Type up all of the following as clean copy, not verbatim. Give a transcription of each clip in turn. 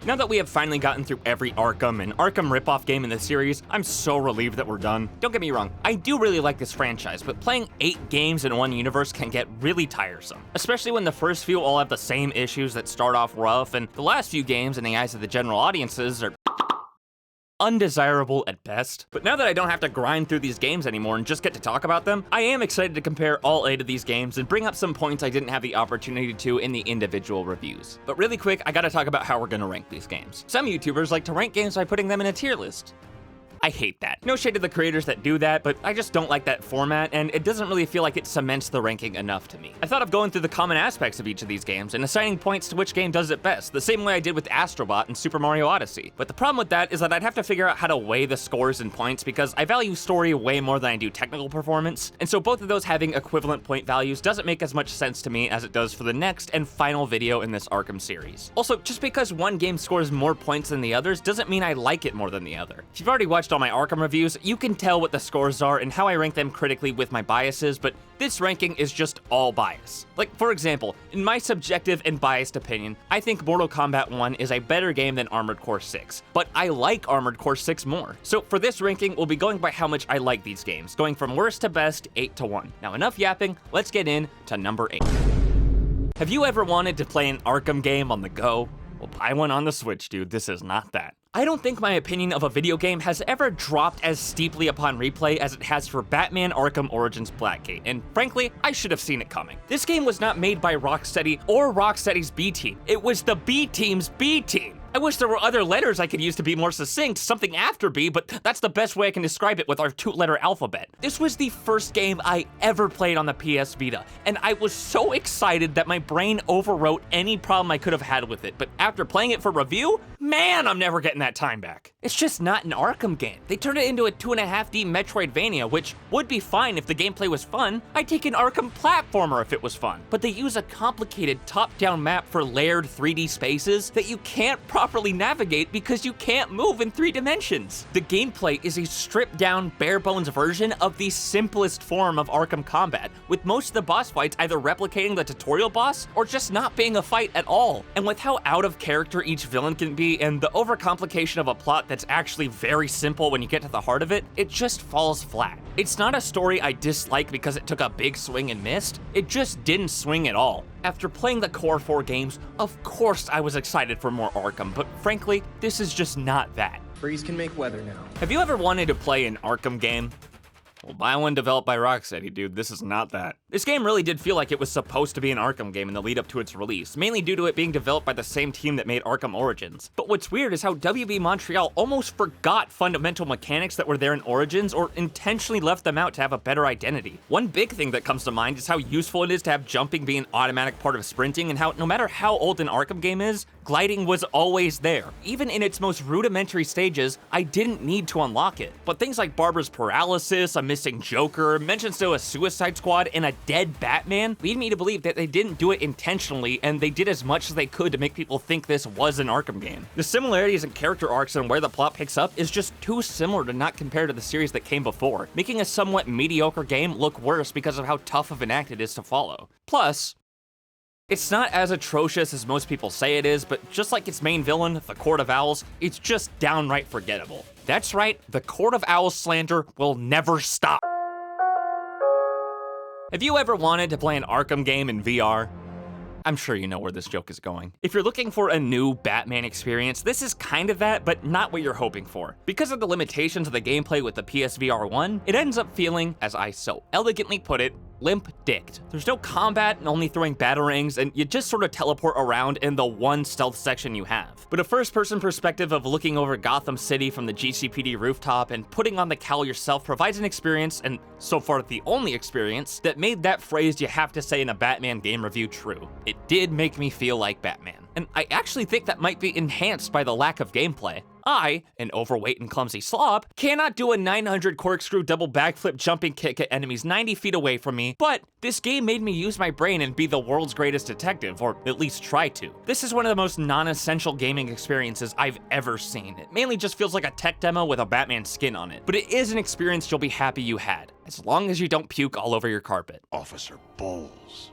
Now that we have finally gotten through every Arkham and Arkham ripoff game in the series, I'm so relieved that we're done. Don't get me wrong, I do really like this franchise, but playing 8 games in one universe can get really tiresome. Especially when the first few all have the same issues that start off rough, and the last few games in the eyes of the general audiences are undesirable at best. But now that I don't have to grind through these games anymore and just get to talk about them, I am excited to compare all 8 of these games and bring up some points I didn't have the opportunity to in the individual reviews. But really quick, I gotta talk about how we're gonna rank these games. Some YouTubers like to rank games by putting them in a tier list. I hate that. No shade to the creators that do that, but I just don't like that format, and it doesn't really feel like it cements the ranking enough to me. I thought of going through the common aspects of each of these games and assigning points to which game does it best, the same way I did with Astrobot and Super Mario Odyssey. But the problem with that is that I'd have to figure out how to weigh the scores and points because I value story way more than I do technical performance, and so both of those having equivalent point values doesn't make as much sense to me as it does for the next and final video in this Arkham series. Also, just because one game scores more points than the others doesn't mean I like it more than the other. If you've already watched all my Arkham reviews, you can tell what the scores are and how I rank them critically with my biases, but this ranking is just all bias. Like, for example, in my subjective and biased opinion, I think Mortal Kombat 1 is a better game than Armored Core 6, but I like Armored Core 6 more. So for this ranking, we'll be going by how much I like these games, going from worst to best, 8 to 1. Now enough yapping, let's get in to number 8. Have you ever wanted to play an Arkham game on the go? Well, buy one on the Switch, dude. This is not that. I don't think my opinion of a video game has ever dropped as steeply upon replay as it has for Batman Arkham Origins Blackgate, and frankly, I should have seen it coming. This game was not made by Rocksteady or Rocksteady's B team. It was the B team's B team. I wish there were other letters I could use to be more succinct, something after B, but that's the best way I can describe it with our 2-letter alphabet. This was the first game I ever played on the PS Vita, and I was so excited that my brain overwrote any problem I could have had with it, but after playing it for review, man, I'm never getting that time back. It's just not an Arkham game. They turned it into a 2.5D Metroidvania, which would be fine if the gameplay was fun. I'd take an Arkham platformer if it was fun, but they use a complicated top-down map for layered 3D spaces that you can't properly navigate because you can't move in 3 dimensions. The gameplay is a stripped-down, bare-bones version of the simplest form of Arkham combat, with most of the boss fights either replicating the tutorial boss or just not being a fight at all. And with how out of character each villain can be and the overcomplication of a plot that's actually very simple when you get to the heart of it, it just falls flat. It's not a story I dislike because it took a big swing and missed, it just didn't swing at all. After playing the core 4 games, of course I was excited for more Arkham, but frankly, this is just not that. Breeze can make weather now. Have you ever wanted to play an Arkham game? Well, buy one developed by Rocksteady, dude. This is not that. This game really did feel like it was supposed to be an Arkham game in the lead up to its release, mainly due to it being developed by the same team that made Arkham Origins. But what's weird is how WB Montreal almost forgot fundamental mechanics that were there in Origins or intentionally left them out to have a better identity. One big thing that comes to mind is how useful it is to have jumping be an automatic part of sprinting, and how no matter how old an Arkham game is, gliding was always there. Even in its most rudimentary stages, I didn't need to unlock it. But things like Barbara's paralysis, a missing Joker, mentions to a Suicide Squad, and a dead Batman lead me to believe that they didn't do it intentionally, and they did as much as they could to make people think this was an Arkham game. The similarities in character arcs and where the plot picks up is just too similar to not compare to the series that came before, making a somewhat mediocre game look worse because of how tough of an act it is to follow. Plus, it's not as atrocious as most people say it is, but just like its main villain, the Court of Owls, it's just downright forgettable. That's right, the Court of Owls slander will never stop. Have you ever wanted to play an Arkham game in VR? I'm sure you know where this joke is going. If you're looking for a new Batman experience, this is kind of that, but not what you're hoping for. Because of the limitations of the gameplay with the PSVR 1, it ends up feeling, as I so elegantly put it, limp-dicked. There's no combat and only throwing batarangs, and you just sort of teleport around in the one stealth section you have. But a first-person perspective of looking over Gotham City from the GCPD rooftop and putting on the cowl yourself provides an experience, and so far the only experience, that made that phrase you have to say in a Batman game review true. It did make me feel like Batman. And I actually think that might be enhanced by the lack of gameplay. I, an overweight and clumsy slob, cannot do a 900 corkscrew double backflip jumping kick at enemies 90 feet away from me, but this game made me use my brain and be the world's greatest detective, or at least try to. This is one of the most non-essential gaming experiences I've ever seen. It mainly just feels like a tech demo with a Batman skin on it, but it is an experience you'll be happy you had, as long as you don't puke all over your carpet. Officer Bowles.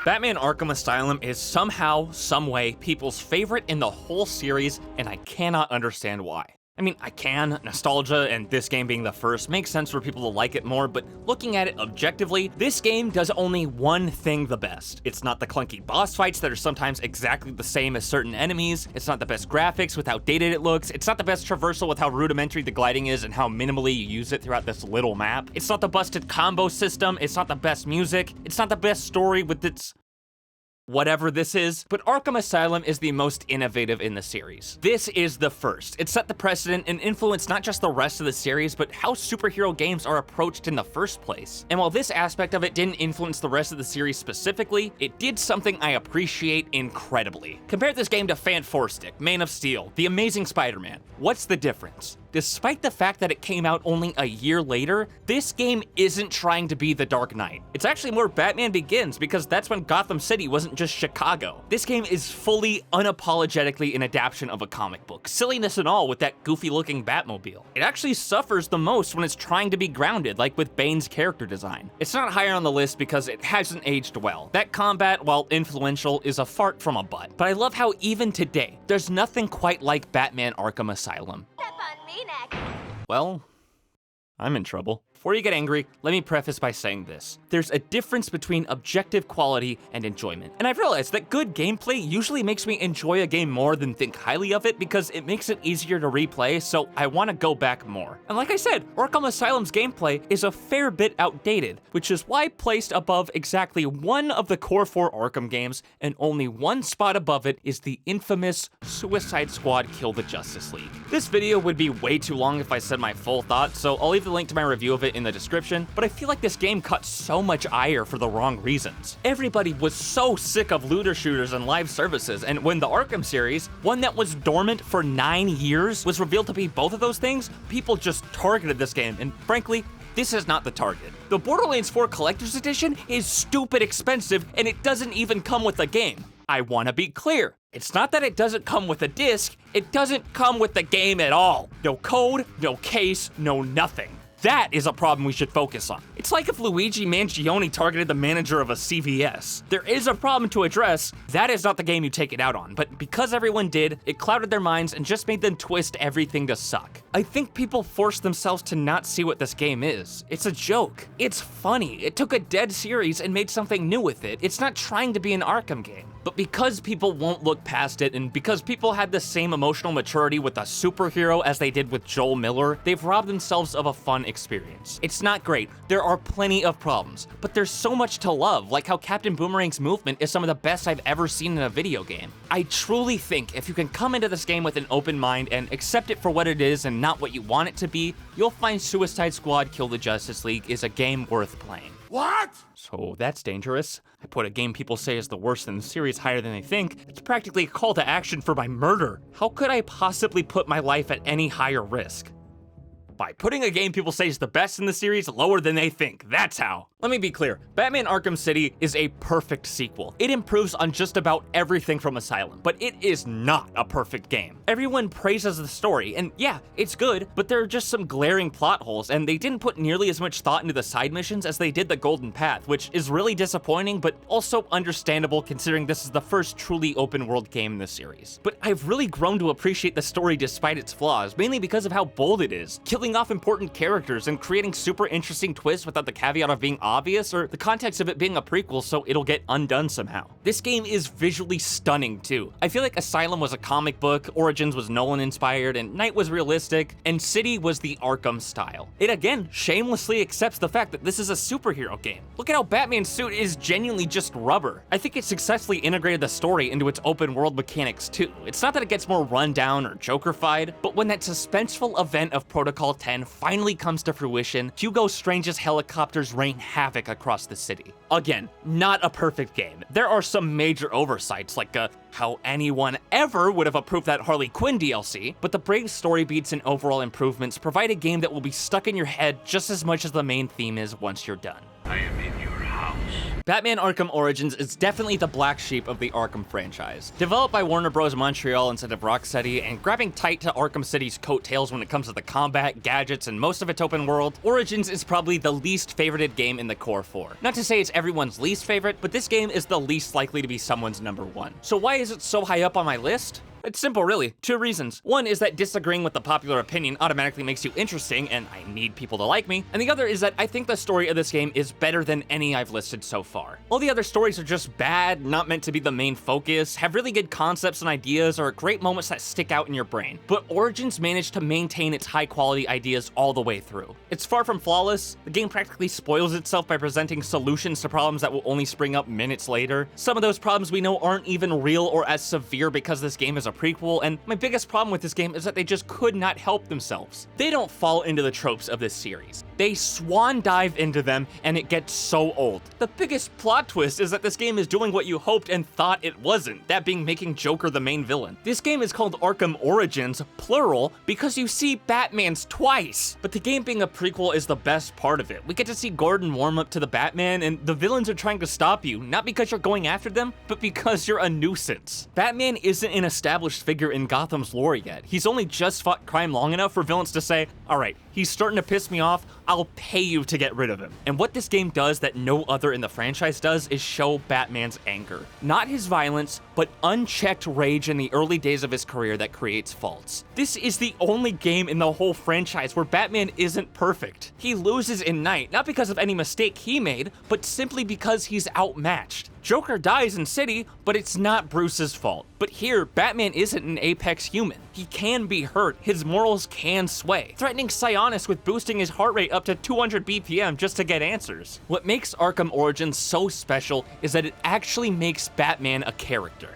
Batman Arkham Asylum is somehow, someway, people's favorite in the whole series, and I cannot understand why. I mean, I can. Nostalgia and this game being the first makes sense for people to like it more, but looking at it objectively, this game does only one thing the best. It's not the clunky boss fights that are sometimes exactly the same as certain enemies. It's not the best graphics with how dated it looks. It's not the best traversal with how rudimentary the gliding is and how minimally you use it throughout this little map. It's not the busted combo system. It's not the best music. It's not the best story with its whatever this is, but Arkham Asylum is the most innovative in the series. This is the first. It set the precedent and influenced not just the rest of the series, but how superhero games are approached in the first place. And while this aspect of it didn't influence the rest of the series specifically, it did something I appreciate incredibly. Compare this game to Fantastic, Man of Steel, The Amazing Spider-Man. What's the difference? Despite the fact that it came out only a year later, this game isn't trying to be The Dark Knight. It's actually more Batman Begins because that's when Gotham City wasn't just Chicago. This game is fully, unapologetically an adaptation of a comic book, silliness and all with that goofy-looking Batmobile. It actually suffers the most when it's trying to be grounded, like with Bane's character design. It's not higher on the list because it hasn't aged well. That combat, while influential, is a fart from a butt. But I love how even today, there's nothing quite like Batman Arkham Asylum. Step on me next. Well, I'm in trouble. Before you get angry, let me preface by saying this. There's a difference between objective quality and enjoyment. And I've realized that good gameplay usually makes me enjoy a game more than think highly of it because it makes it easier to replay, so I want to go back more. And like I said, Arkham Asylum's gameplay is a fair bit outdated, which is why placed above exactly one of the core 4 Arkham games, and only one spot above it is the infamous Suicide Squad Kill the Justice League. This video would be way too long if I said my full thoughts, so I'll leave the link to my review of it in the description, but I feel like this game caught so much ire for the wrong reasons. Everybody was so sick of looter shooters and live services, and when the Arkham series, one that was dormant for 9 years, was revealed to be both of those things, people just targeted this game, and frankly, this is not the target. The Borderlands 4 Collector's Edition is stupid expensive, and it doesn't even come with a game. I want to be clear. It's not that it doesn't come with a disc, it doesn't come with the game at all. No code, no case, no nothing. That is a problem we should focus on. It's like if Luigi Mangione targeted the manager of a CVS. There is a problem to address, that is not the game you take it out on, but because everyone did, it clouded their minds and just made them twist everything to suck. I think people forced themselves to not see what this game is. It's a joke. It's funny. It took a dead series and made something new with it. It's not trying to be an Arkham game. But because people won't look past it, and because people had the same emotional maturity with a superhero as they did with Joel Miller, they've robbed themselves of a fun experience. It's not great, there are plenty of problems, but there's so much to love, like how Captain Boomerang's movement is some of the best I've ever seen in a video game. I truly think if you can come into this game with an open mind and accept it for what it is and not what you want it to be, you'll find Suicide Squad Kill the Justice League is a game worth playing. What? So that's dangerous. I put a game people say is the worst in the series higher than they think. It's practically a call to action for my murder. How could I possibly put my life at any higher risk? By putting a game people say is the best in the series lower than they think, that's how. Let me be clear, Batman Arkham City is a perfect sequel. It improves on just about everything from Asylum, but it is not a perfect game. Everyone praises the story, and yeah, it's good, but there are just some glaring plot holes, and they didn't put nearly as much thought into the side missions as they did the Golden Path, which is really disappointing, but also understandable considering this is the first truly open world game in the series. But I've really grown to appreciate the story despite its flaws, mainly because of how bold it is, killing off important characters and creating super interesting twists without the caveat of being obvious or the context of it being a prequel so it'll get undone somehow. This game is visually stunning too. I feel like Asylum was a comic book, Origins was Nolan inspired, and Night was realistic, and City was the Arkham style. It again shamelessly accepts the fact that this is a superhero game. Look at how Batman's suit is genuinely just rubber. I think it successfully integrated the story into its open world mechanics too. It's not that it gets more run down or Joker-fied, but when that suspenseful event of Protocol 10 finally comes to fruition, Hugo Strange's helicopters rain havoc across the city. Again, not a perfect game. There are some major oversights, like how anyone ever would have approved that Harley Quinn DLC, but the brave story beats and overall improvements provide a game that will be stuck in your head just as much as the main theme is once you're done. I am in your house. Batman Arkham Origins is definitely the black sheep of the Arkham franchise. Developed by Warner Bros. Montreal instead of Rocksteady, and grabbing tight to Arkham City's coattails when it comes to the combat, gadgets, and most of its open world, Origins is probably the least favorited game in the core 4. Not to say it's everyone's least favorite, but this game is the least likely to be someone's number 1. So why is it so high up on my list? It's simple, really. 2 reasons. One is that disagreeing with the popular opinion automatically makes you interesting, and I need people to like me. And the other is that I think the story of this game is better than any I've listed so far. All the other stories are just bad, not meant to be the main focus, have really good concepts and ideas, or great moments that stick out in your brain. But Origins managed to maintain its high-quality ideas all the way through. It's far from flawless. The game practically spoils itself by presenting solutions to problems that will only spring up minutes later. Some of those problems we know aren't even real or as severe because this game is a prequel, and my biggest problem with this game is that they just could not help themselves. They don't fall into the tropes of this series. They swan dive into them, and it gets so old. The biggest plot twist is that this game is doing what you hoped and thought it wasn't, that being making Joker the main villain. This game is called Arkham Origins, plural, because you see Batman's twice. But the game being a prequel is the best part of it. We get to see Gordon warm up to the Batman, and the villains are trying to stop you, not because you're going after them, but because you're a nuisance. Batman isn't an established figure in Gotham's lore yet. He's only just fought crime long enough for villains to say, alright, he's starting to piss me off, I'll pay you to get rid of him. And what this game does that no other in the franchise does is show Batman's anger. Not his violence, but unchecked rage in the early days of his career that creates faults. This is the only game in the whole franchise where Batman isn't perfect. He loses in Night, not because of any mistake he made, but simply because he's outmatched. Joker dies in City, but it's not Bruce's fault. But here, Batman isn't an apex human. He can be hurt, his morals can sway, threatening Sionis with boosting his heart rate up to 200 BPM just to get answers. What makes Arkham Origins so special is that it actually makes Batman a character.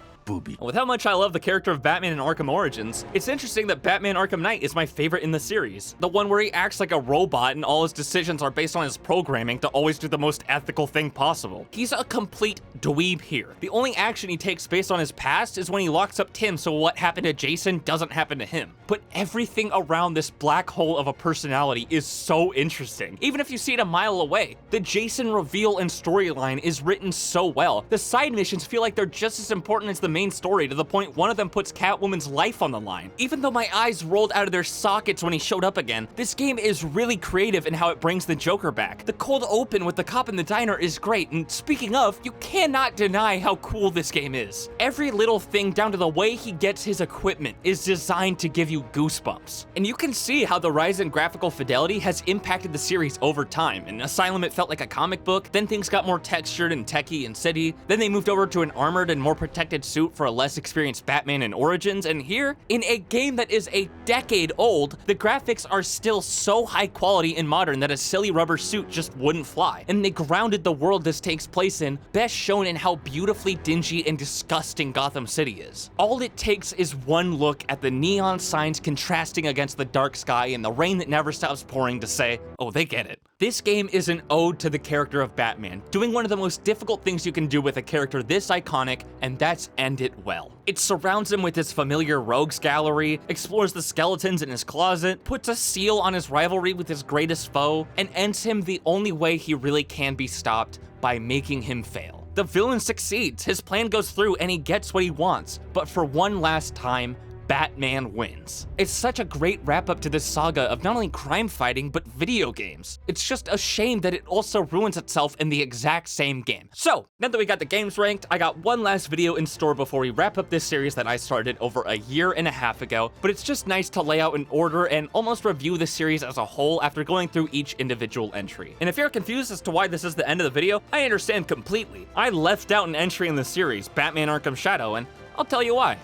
With how much I love the character of Batman in Arkham Origins, it's interesting that Batman Arkham Knight is my favorite in the series. The one where he acts like a robot and all his decisions are based on his programming to always do the most ethical thing possible. He's a complete dweeb here. The only action he takes based on his past is when he locks up Tim so what happened to Jason doesn't happen to him. But everything around this black hole of a personality is so interesting, even if you see it a mile away. The Jason reveal and storyline is written so well. The side missions feel like they're just as important as the main story, to the point one of them puts Catwoman's life on the line. Even though my eyes rolled out of their sockets when he showed up again, this game is really creative in how it brings the Joker back. The cold open with the cop in the diner is great, and speaking of, you cannot deny how cool this game is. Every little thing down to the way he gets his equipment is designed to give you goosebumps. And you can see how the rise in graphical fidelity has impacted the series over time. In Asylum it felt like a comic book, then things got more textured and techy in City, then they moved over to an armored and more protected suit for a less experienced Batman in Origins, and here, in a game that is a decade old, the graphics are still so high quality and modern that a silly rubber suit just wouldn't fly. And they grounded the world this takes place in, best shown in how beautifully dingy and disgusting Gotham City is. All it takes is one look at the neon signs contrasting against the dark sky and the rain that never stops pouring to say, oh, they get it. This game is an ode to the character of Batman, doing one of the most difficult things you can do with a character this iconic, and that's end it well. It surrounds him with his familiar rogues gallery, explores the skeletons in his closet, puts a seal on his rivalry with his greatest foe, and ends him the only way he really can be stopped, by making him fail. The villain succeeds, his plan goes through, and he gets what he wants, but for one last time, Batman wins. It's such a great wrap up to this saga of not only crime fighting, but video games. It's just a shame that it also ruins itself in the exact same game. So, now that we got the games ranked, I got one last video in store before we wrap up this series that I started over a year and a half ago, but it's just nice to lay out an order and almost review the series as a whole after going through each individual entry. And if you're confused as to why this is the end of the video, I understand completely. I left out an entry in the series, Batman Arkham Shadow, and I'll tell you why.